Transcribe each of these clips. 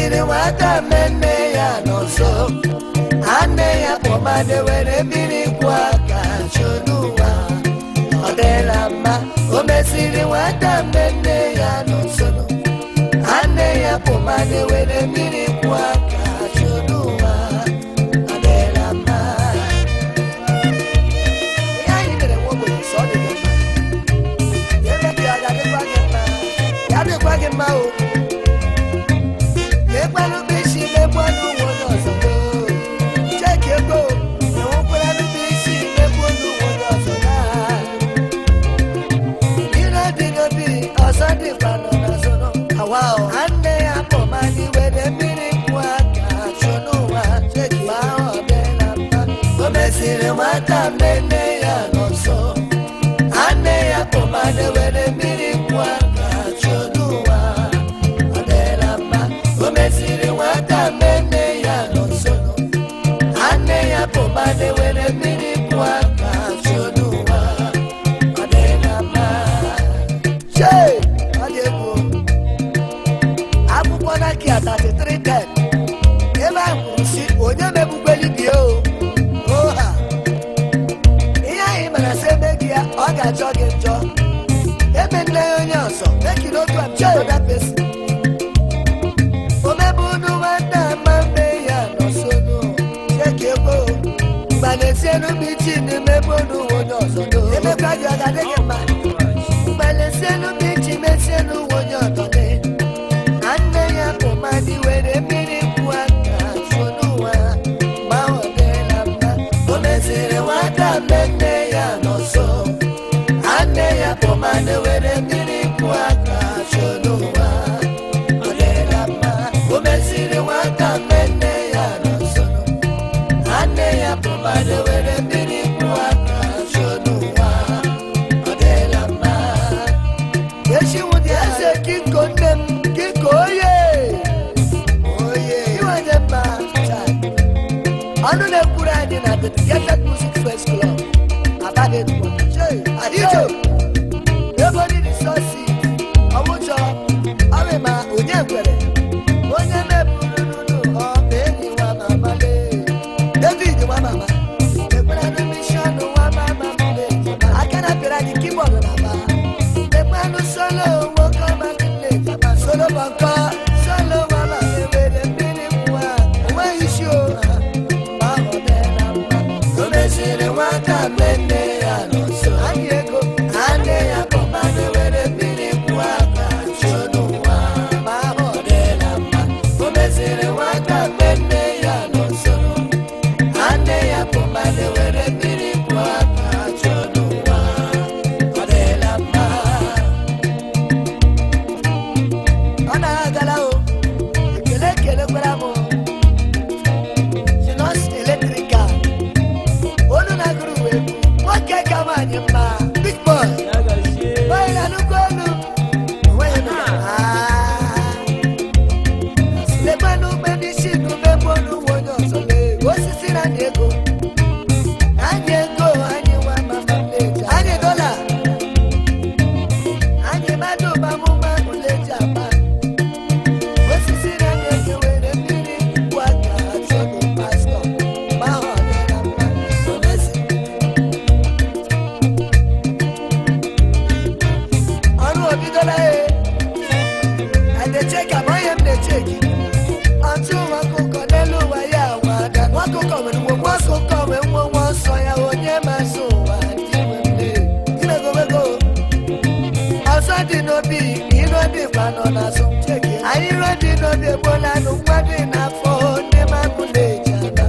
mesiri nwata mmemme ya n'ọsọ anne ya kpọmade were mmiri kwa aka chọnụwa ọ dịla mma o mesiri nwata mmemme ya n'ọsọ anne ya kpọmade were mmiri kwa aka chọnụwa ọ dịla mma ihe anyị mere nwoke nsọ dị mma ya emebi ya dịkwa gị mma ya dịkwa gị mma o Wow, anne ya pomani wede miri kwa kachonuwa cheki bao dela mma omesire nwata mmemme ya n'ọsọ anne ya pomani wede miri kwa kachonuwa dela mma omesire nwata mmemme ya n'ọsọ anne ya pomani wede miri kwa kachonuwa dela mma che ki atati 310 ebe ahụ si onye mebugbeli bi o oha ihe anyị mere sị eme gị ya ọ ga-achọ gị njọ ebe nne ya onye ọzọ meki n'otu amchọda pesi omebu unu nwata ama mme ya n'ọsọnụ cheki ego mgba na-esienu bichi n'imebe unu onye ọzọ do emekwa gị ọ ga-adị gị mma mgbe na-esienu bichi mesienu onye ọzọ dị madi were mmiri kwa ka chọnụwa ma ọ dịla mma o mesiri nwata mmemme ya n'ọsọ anne ya kpọmade were mmiri kwa ka chọnụwa ọ dịla mma o mesiri nwata mmemme ya n'ọsọ anne ya kpọmade were mmiri kwa ka chọnụwa ọ dịla mma echi nwụdị eze kiko nne m kiko oye Anu ne kura ni na the Theatre Music First Club. Abade tuwa. Jay, adijo. Everybody the saucy. Awujo. Awe ma onye gwere. Onye me bululu. O baby wa mama le. David wa mama. Ekwela no mission wa mama le. Akana pera di keyboard na ba. Ekwela no solo wo come and play. Solo banka. Solo mama le wele mini kwa. Wa issue. Mesiri nwata mmemme ya n'ọsọ anne ya kpọmade were mmiri kwa aka chọnụwa ma ọ dịla mma o mesiri nwata mmemme ya n'ọsọ anne ya kpọmade were mmiri kwa aka chọnụwa ọ dịla mma ọ na-agala o ekele kelekwara m big boy. Why na no go no? Why na? Le manu medicine no me bonu wonyo so le. O sisi na nego. Anye wa mama leja. Anye dollar. Anye madu ba mu ma leja ba. O sisi na nego were miri kwa ka so no pastor. Ma ho na ma. So mesi. And they check up, I am the check. Until one cook on the lower ya, one cook come and one cook come and one so ya on your maso. Go. Also, no be, you know, the one on us. Check it. I already know the one I don't want enough for them. I could lay Jana.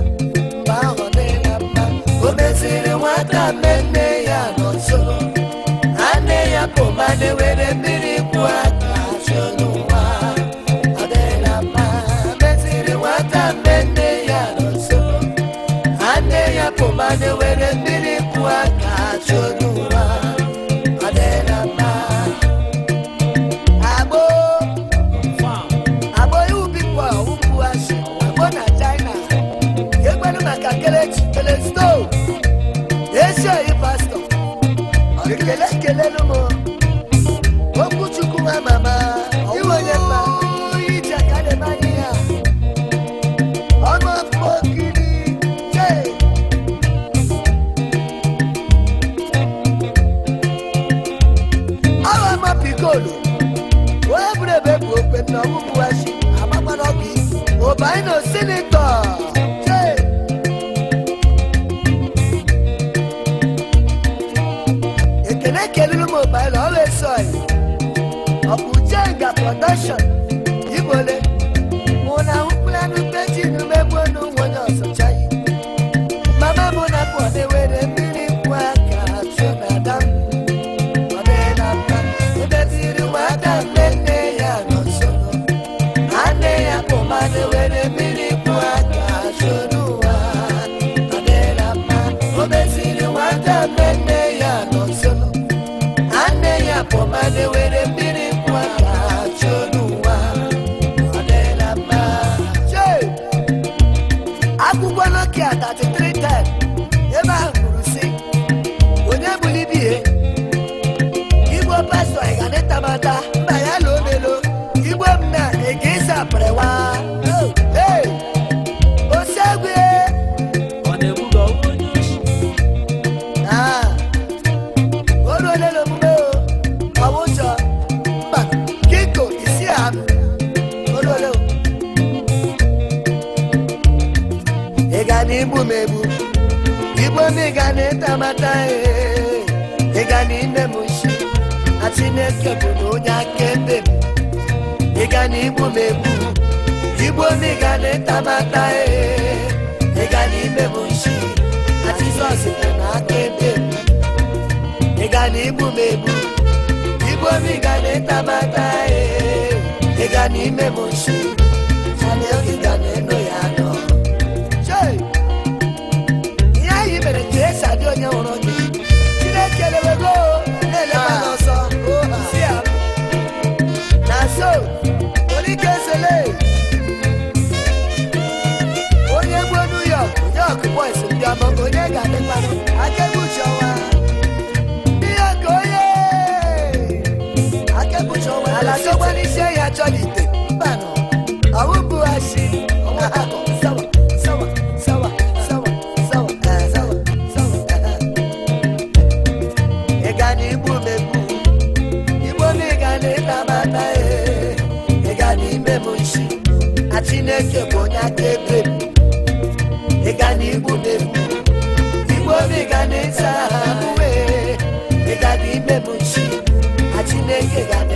Bow de la man. Who may see the water men, they are not so. Anne ya pomade were mmiri kwa ka chọnụwa ọ dịla mma mesiri nwata mmemme ya n'ọsọ anne ya pomade were mmiri kwa ka chọnụwa ọ dịla mma agbo iwu bikwa ukwu asị agbo na China ekwelu maka kelesto esi oyi pastọ Kele no mo. Oku chukwu mama. Iwo ye ma. Ije kade mania. Senator. Ekene kelulu mobile always soy. Obujenga production. Ibole. Mona uplanu peji numebo no wonya sochai. Mama mona pone were mini kwaka chona dam. Odena pa. Udetiri wada mene ya no sono. Ane ya pomane were mini kwaka chonua. Odena pa. Udetiri wada mene ya no sono. Ane ya pomane were mini kwaka chonua. Odena pa. Akwụkwọ Nokia 3310 ebe ahụ kwuru sị onye bulibie Igbo pastọ ịganịtamata mba ya na omelo Igbo m na egesa prewa osegwe ololelo omume ọwụchọ mba kiko isi ha ololo Igbo mebu Igbo mi gani tamata Igani memushi Atineke bunu nyakebe Igani Igbo mebu Igbo mi gani tamata Igani memushi Atizosi nyakebe Igani Igbo mebu Igbo mi gani tamata Igani memushi Chane igani no yano Esa dio nya oro ni Chineke lewego ele manoso si am na so ori kesele onye gbo New York boys ndi ama onye ga de pano akebuchowa New akebuchowa ala so gbani se ya cholite mbano awubu ashi sawa Chineke bonya kebe Igani Igbo mebu Igbo migani sahabuwe Igani mebuchi Chineke gani